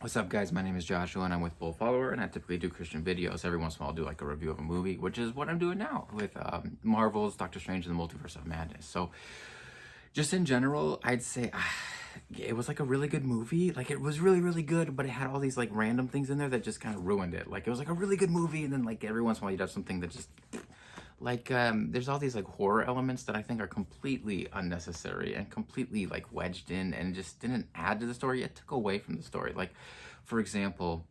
What's up, guys? My name is Joshua and I'm with Bull Follower, and I typically do Christian videos. Every once in a while I'll do like a review of a movie, which is what I'm doing now with Marvel's Doctor Strange and the Multiverse of Madness. So just in general, I'd say it was like a really good movie. Like, it was really, really good, but it had all these like random things in there that just kind of ruined it. Like, it was like a really good movie, and then like every once in a while you does something that just like there's all these like horror elements that I think are completely unnecessary and completely like wedged in and just didn't add to the story. It took away from the story. Like, for example,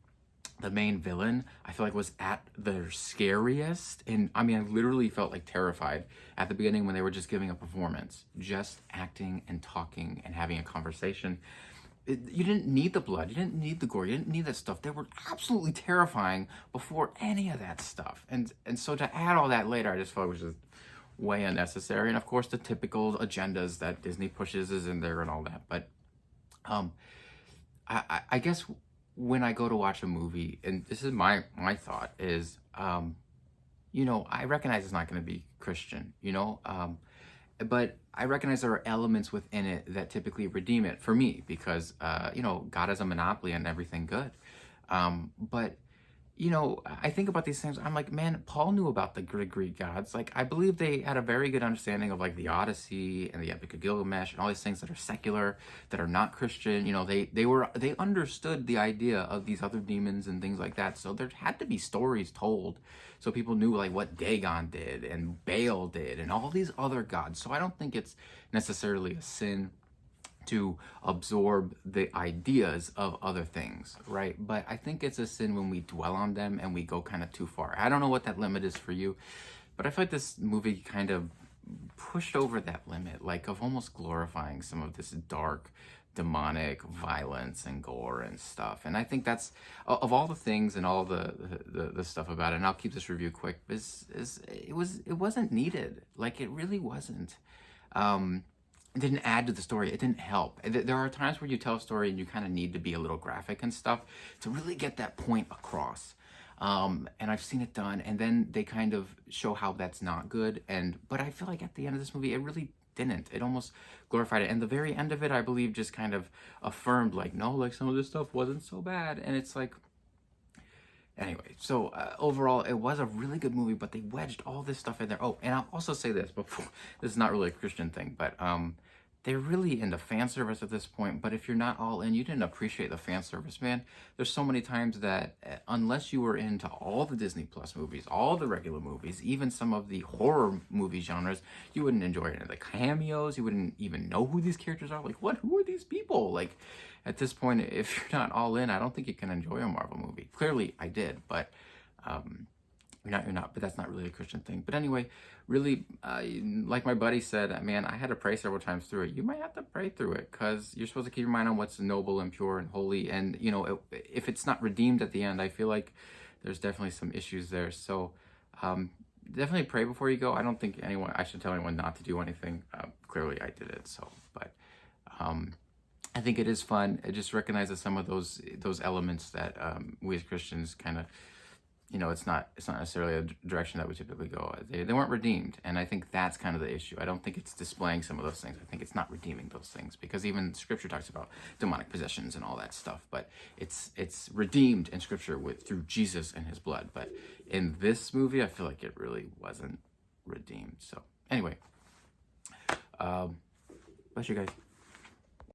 the main villain, I feel like, was at their scariest. And I mean, I literally felt like terrified at the beginning when they were just giving a performance, just acting and talking and having a conversation. You didn't need the blood, you didn't need the gore, you didn't need that stuff. They were absolutely terrifying before any of that stuff. And so to add all that later, I just felt it was just way unnecessary. And of course, the typical agendas that Disney pushes is in there and all that. But I guess when I go to watch a movie, and this is my thought, is I recognize it's not going to be Christian, but I recognize there are elements within it that typically redeem it for me, because God has a monopoly on everything good. But I think about these things. I'm like, man, Paul knew about the Greek gods. Like, I believe they had a very good understanding of like the Odyssey and the Epic of Gilgamesh and all these things that are secular, that are not Christian. They understood the idea of these other demons and things like that. So there had to be stories told, so people knew like what Dagon did and Baal did and all these other gods. So I don't think it's necessarily a sin to absorb the ideas of other things, right? But I think it's a sin when we dwell on them and we go kind of too far. I don't know what that limit is for you, but I feel like this movie kind of pushed over that limit, like of almost glorifying some of this dark, demonic violence and gore and stuff. And I think that's, of all the things and all the stuff about it, and I'll keep this review quick, it wasn't needed. Like, it really wasn't. It didn't add to the story. It didn't help. There are times where you tell a story and you kind of need to be a little graphic and stuff to really get that point across. And I've seen it done, and then they kind of show how that's not good. But I feel like at the end of this movie, it really didn't. It almost glorified it. And the very end of it, I believe, just kind of affirmed, like, no, like, some of this stuff wasn't so bad. And it's like, anyway, so overall, it was a really good movie, but they wedged all this stuff in there. Oh, and I'll also say this before, this is not really a Christian thing, but they're really into fan service at this point. But if you're not all in, you didn't appreciate the fan service, man. There's so many times that unless you were into all the Disney Plus movies, all the regular movies, even some of the horror movie genres, you wouldn't enjoy any of the cameos. You wouldn't even know who these characters are. Like, what? Who are these people? Like, at this point, if you're not all in, I don't think you can enjoy a Marvel movie. Clearly, I did, but you're not. But that's not really a Christian thing. But anyway, really, like my buddy said, man, I had to pray several times through it. You might have to pray through it, because you're supposed to keep your mind on what's noble and pure and holy. And if it's not redeemed at the end, I feel like there's definitely some issues there. So definitely pray before you go. I don't think I should tell anyone not to do anything. Clearly, I did it. So, but I think it is fun. It just recognizes some of those elements that we as Christians kind of, it's not necessarily a direction that we typically go. They weren't redeemed, and I think that's kind of the issue. I don't think it's displaying some of those things. I think it's not redeeming those things, because even Scripture talks about demonic possessions and all that stuff. But it's redeemed in Scripture through Jesus and His blood. But in this movie, I feel like it really wasn't redeemed. So anyway, bless you guys.